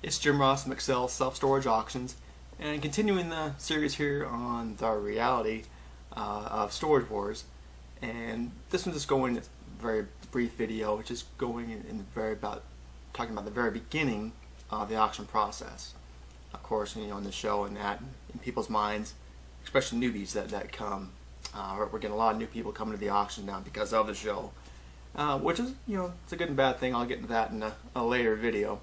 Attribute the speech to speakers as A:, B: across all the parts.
A: It's Jim Ross from Excel Self-Storage Auctions, and continuing the series here on the reality of Storage Wars. And this one's just going, it's a very brief video, which is going in talking about the very beginning of the auction process. Of course, in the show and that, in people's minds, especially newbies that come, we're getting a lot of new people coming to the auction now because of the show, which is, it's a good and bad thing. I'll get into that in a later video.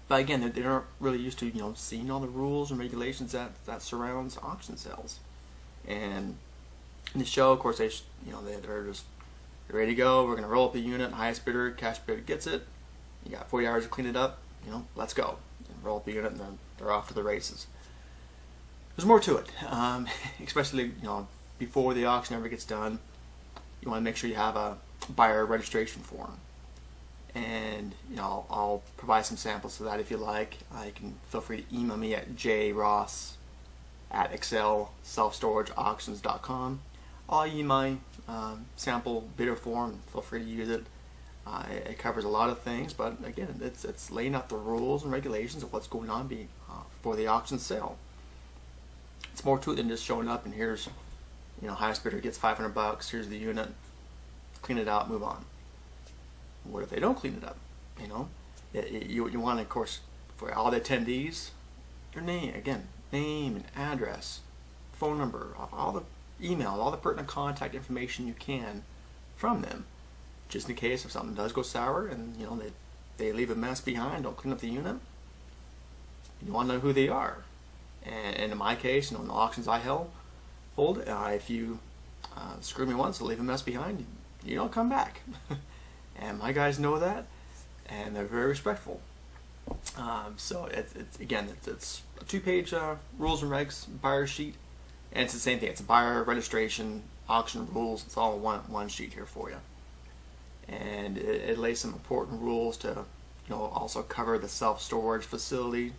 A: But again, they aren't really used to, seeing all the rules and regulations that surrounds auction sales. And in the show, of course, they're just ready to go. We're going to roll up the unit. Highest bidder, cash bidder gets it. You got 40 hours to clean it up. Let's go. And roll up the unit, and they're off to the races. There's more to it, especially before the auction ever gets done. You want to make sure you have a buyer registration form. And I'll provide some samples for that if you like. You can feel free to email me at jross@excelselfstorageauctions.com. I'll email my sample bidder form. Feel free to use it. It covers a lot of things, but again, it's laying out the rules and regulations of what's going on for the auction sale. It's more to it than just showing up and here's, highest bidder gets $500. Here's the unit. Clean it out. Move on. What if they don't clean it up? You want, of course, for all the attendees, your name and address, phone number, all the email, all the pertinent contact information you can from them, just in case if something does go sour and they leave a mess behind, don't clean up the unit. You want to know who they are. And in my case, in the auctions I hold, if you screw me once, leave a mess behind, you don't come back. And my guys know that, and they're very respectful. So it's a 2-page rules and regs buyer sheet, and it's the same thing. It's a buyer registration, auction rules. It's all one sheet here for you, and it lays some important rules to also cover the self-storage facility,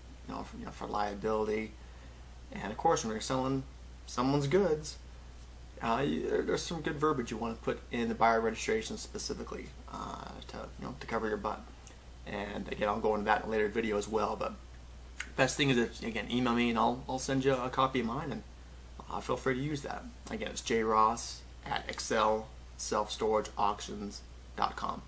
A: for liability, and of course when you're selling someone's goods. There's some good verbiage you want to put in the buyer registration specifically to cover your butt. And again, I'll go into that in a later video as well. But best thing is that, again, email me and I'll send you a copy of mine, and feel free to use that. Again, it's jross@excelselfstorageauctions.com.